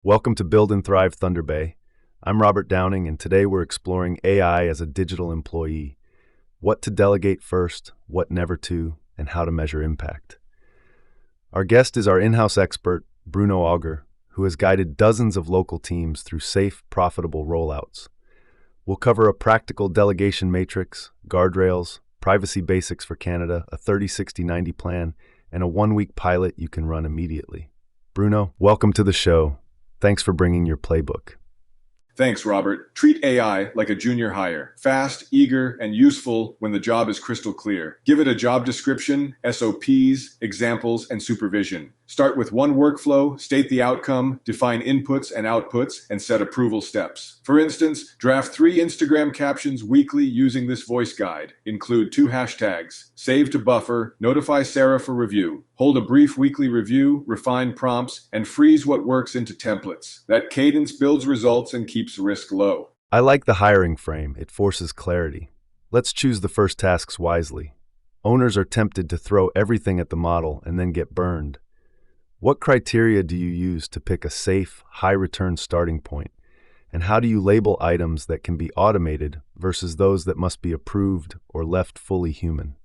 Welcome to Build and Thrive Thunder Bay. I'm Robert Downing, and today we're exploring AI as a digital employee. What to delegate first, what never to, and how to measure impact. Our guest is our in-house expert, Bruno Auger, who has guided dozens of local teams through safe, profitable rollouts. We'll cover a practical delegation matrix, guardrails, privacy basics for Canada, a 30-60-90 plan, and a one-week pilot you can run immediately. Bruno, welcome to the show. Thanks for bringing your playbook. Thanks, Robert. Treat AI like a junior hire. Fast, eager, and useful when the job is crystal clear. Give it a job description, SOPs, examples, and supervision. Start with one workflow, state the outcome, define inputs and outputs, and set approval steps. For instance, draft 3 Instagram captions weekly using this voice guide. Include 2 hashtags. Save to buffer, notify Sarah for review. Hold a brief weekly review, refine prompts, and freeze what works into templates. That cadence builds results and keeps risk low. I like the hiring frame. It forces clarity. Let's choose the first tasks wisely. Owners are tempted to throw everything at the model and then get burned. What criteria do you use to pick a safe, high-return starting point? And how do you label items that can be automated versus those that must be approved or left fully human?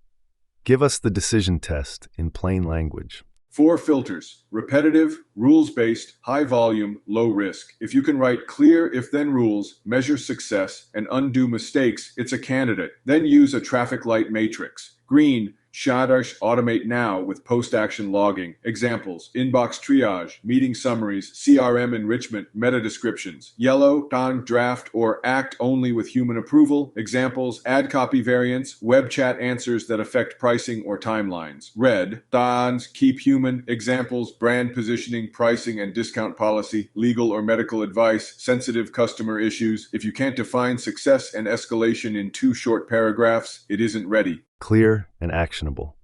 Give us the decision test in plain language. 4 filters: repetitive, rules-based, high volume, low risk. If you can write clear if-then rules, measure success, and undo mistakes, it's a candidate. Then use a traffic light matrix. Green, Shadash automate now with post-action logging. Examples: inbox triage, meeting summaries, CRM enrichment, meta descriptions. Yellow, on draft or act only with human approval. Examples: ad copy variants, web chat answers that affect pricing or timelines. Red, dons, keep human. Examples: brand positioning, pricing and discount policy, legal or medical advice, sensitive customer issues. If you can't define success and escalation in 2 short paragraphs, it isn't ready. Clear and actionable.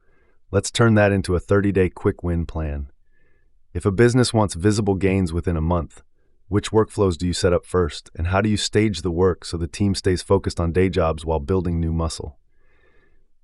Let's turn that into a 30-day quick win plan. If a business wants visible gains within a month, which workflows do you set up first, and how do you stage the work so the team stays focused on day jobs while building new muscle?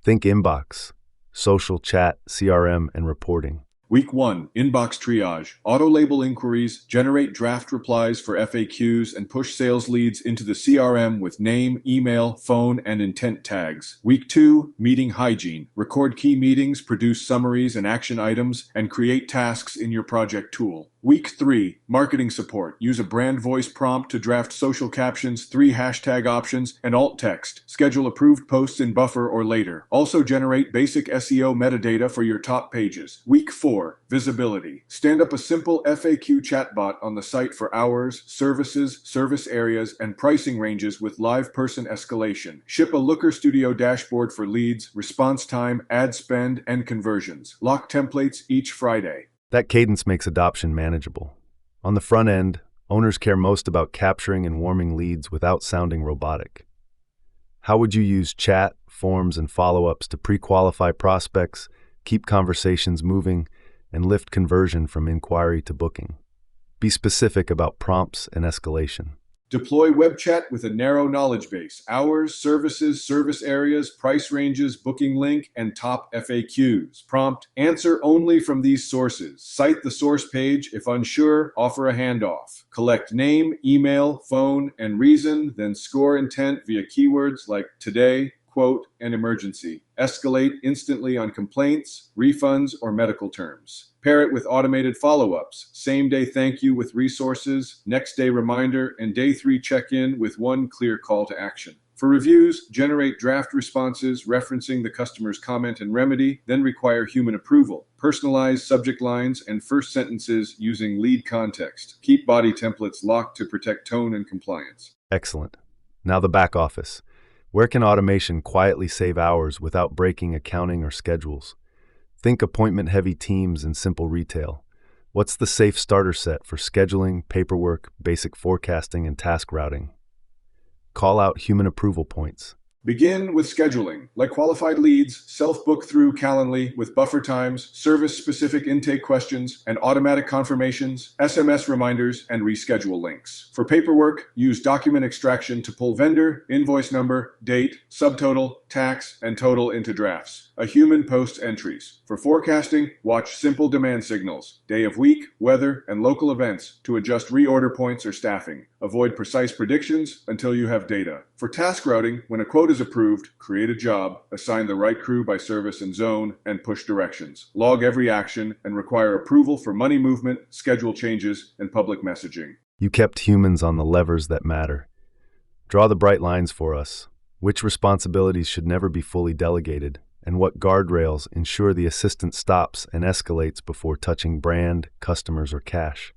Think inbox, social chat, CRM, and reporting. Week 1, inbox triage. Auto-label inquiries, generate draft replies for FAQs, and push sales leads into the CRM with name, email, phone, and intent tags. Week 2, meeting hygiene. Record key meetings, produce summaries and action items, and create tasks in your project tool. Week 3, marketing support. Use a brand voice prompt to draft social captions, 3 hashtag options, and alt text. Schedule approved posts in Buffer or later. Also generate basic SEO metadata for your top pages. Week 4, visibility. Stand up a simple FAQ chatbot on the site for hours, services, service areas, and pricing ranges with live person escalation. Ship a Looker Studio dashboard for leads, response time, ad spend, and conversions. Lock templates each Friday. That cadence makes adoption manageable. On the front end, owners care most about capturing and warming leads without sounding robotic. How would you use chat, forms, and follow-ups to pre-qualify prospects, keep conversations moving, and lift conversion from inquiry to booking? Be specific about prompts and escalation. Deploy web chat with a narrow knowledge base: hours, services, service areas, price ranges, booking link, and top FAQs. Prompt: answer only from these sources. Cite the source page. If unsure, offer a handoff. Collect name, email, phone, and reason, then score intent via keywords like today, quote, and emergency. Escalate instantly on complaints, refunds, or medical terms. Pair it with automated follow-ups, same-day thank you with resources, next-day reminder, and day 3 check-in with one clear call to action. For reviews, generate draft responses referencing the customer's comment and remedy, then require human approval. Personalize subject lines and first sentences using lead context. Keep body templates locked to protect tone and compliance. Excellent. Now the back office. Where can automation quietly save hours without breaking accounting or schedules? Think appointment-heavy teams and simple retail. What's the safe starter set for scheduling, paperwork, basic forecasting, and task routing? Call out human approval points. Begin with scheduling, like qualified leads, self-book through Calendly with buffer times, service-specific intake questions, and automatic confirmations, SMS reminders, and reschedule links. For paperwork, use document extraction to pull vendor, invoice number, date, subtotal, tax, and total into drafts. A human posts entries. For forecasting, watch simple demand signals, day of week, weather, and local events to adjust reorder points or staffing. Avoid precise predictions until you have data. For task routing, when a quote is approved, create a job, assign the right crew by service and zone, and push directions. Log every action and require approval for money movement, schedule changes, and public messaging. You kept humans on the levers that matter. Draw the bright lines for us. Which responsibilities should never be fully delegated, and what guardrails ensure the assistant stops and escalates before touching brand, customers, or cash.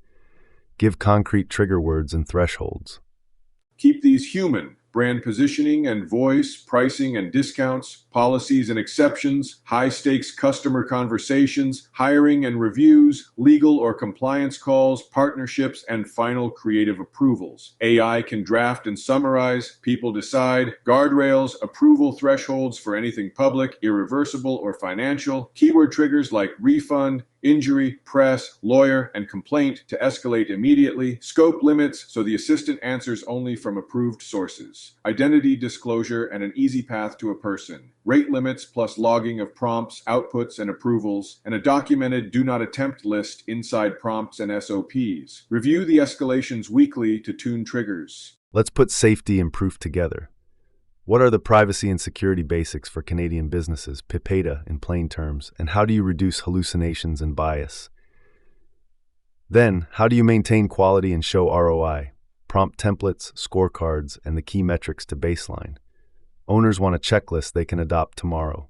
Give concrete trigger words and thresholds. Keep these human. Brand positioning and voice, pricing and discounts, policies and exceptions, high-stakes customer conversations, hiring and reviews, legal or compliance calls, partnerships, and final creative approvals. AI can draft and summarize, people decide, guardrails, approval thresholds for anything public, irreversible, or financial, keyword triggers like refund, injury, press, lawyer, and complaint to escalate immediately, scope limits so the assistant answers only from approved sources, identity disclosure and an easy path to a person, rate limits plus logging of prompts, outputs, and approvals, and a documented do not attempt list inside prompts and SOPs. Review the escalations weekly to tune triggers. Let's put safety and proof together. What are the privacy and security basics for Canadian businesses, PIPEDA in plain terms, and how do you reduce hallucinations and bias? Then, how do you maintain quality and show ROI? Prompt templates, scorecards, and the key metrics to baseline. Owners want a checklist they can adopt tomorrow.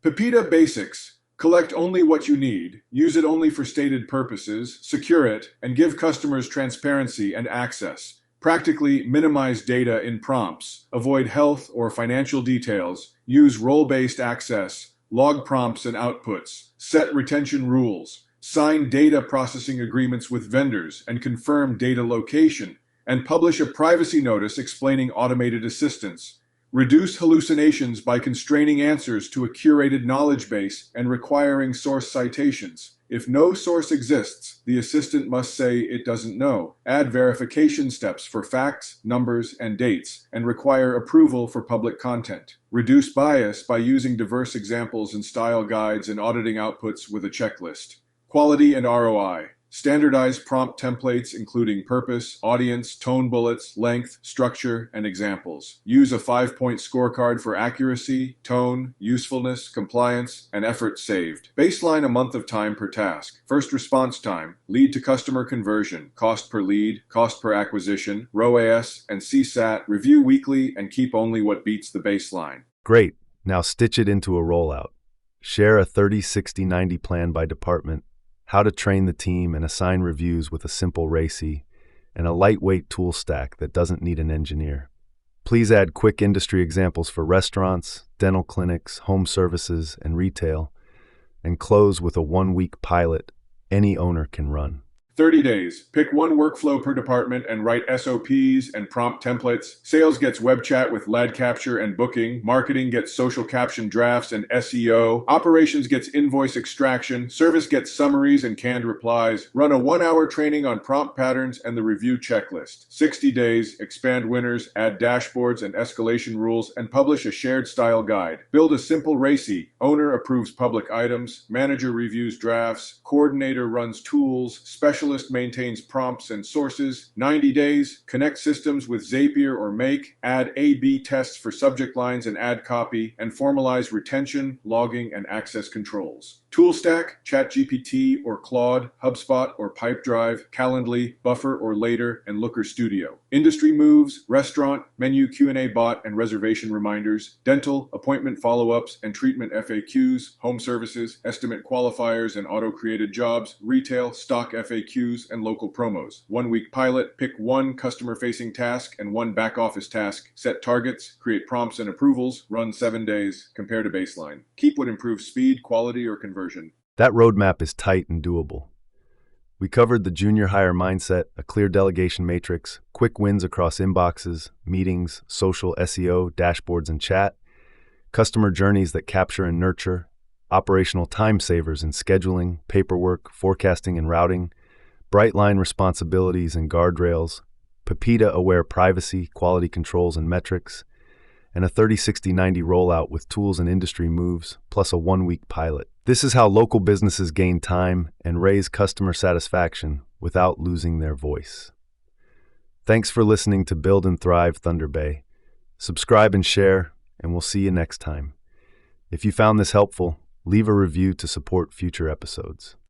PIPEDA Basics. Collect only what you need, use it only for stated purposes, secure it, and give customers transparency and access. Practically minimize data in prompts, avoid health or financial details, use role-based access, log prompts and outputs, set retention rules, sign data processing agreements with vendors and confirm data location, and publish a privacy notice explaining automated assistance. Reduce hallucinations by constraining answers to a curated knowledge base and requiring source citations. If no source exists, the assistant must say it doesn't know. Add verification steps for facts, numbers, and dates, and require approval for public content. Reduce bias by using diverse examples and style guides and auditing outputs with a checklist. Quality and ROI. Standardize prompt templates including purpose, audience, tone bullets, length, structure, and examples. Use a 5-point scorecard for accuracy, tone, usefulness, compliance, and effort saved. Baseline a month of time per task. First response time, lead to customer conversion, cost per lead, cost per acquisition, ROAS, and CSAT. Review weekly and keep only what beats the baseline. Great. Now stitch it into a rollout. Share a 30-60-90 plan by department, how to train the team and assign reviews with a simple RACI, and a lightweight tool stack that doesn't need an engineer. Please add quick industry examples for restaurants, dental clinics, home services, and retail, and close with a 1-week pilot any owner can run. 30 days. Pick one workflow per department and write SOPs and prompt templates. Sales gets web chat with lead capture and booking. Marketing gets social caption drafts and SEO. Operations gets invoice extraction. Service gets summaries and canned replies. Run a 1-hour training on prompt patterns and the review checklist. 60 days. Expand winners, add dashboards and escalation rules, and publish a shared style guide. Build a simple RACI. Owner approves public items. Manager reviews drafts. Coordinator runs tools. Specialist maintains prompts and sources. 90 days. Connect systems with Zapier or Make. Add A/B tests for subject lines and ad copy. And formalize retention, logging, and access controls. Tool stack, ChatGPT or Claude, HubSpot or Pipedrive, Calendly, Buffer or Later, and Looker Studio. Industry moves, restaurant, menu Q&A bot and reservation reminders, dental, appointment follow-ups and treatment FAQs, home services, estimate qualifiers and auto-created jobs, retail, stock FAQs, and local promos. 1-week pilot, pick one customer-facing task and one back-office task, set targets, create prompts and approvals, run 7 days, compare to baseline. Keep what improves speed, quality, or conversion. That roadmap is tight and doable. We covered the junior hire mindset, a clear delegation matrix, quick wins across inboxes, meetings, social SEO, dashboards, and chat, customer journeys that capture and nurture, operational time savers in scheduling, paperwork, forecasting, and routing, bright line responsibilities and guardrails, PIPEDA-aware privacy, quality controls, and metrics, and a 30-60-90 rollout with tools and industry moves, plus a 1-week pilot. This is how local businesses gain time and raise customer satisfaction without losing their voice. Thanks for listening to Build and Thrive Thunder Bay. Subscribe and share, and we'll see you next time. If you found this helpful, leave a review to support future episodes.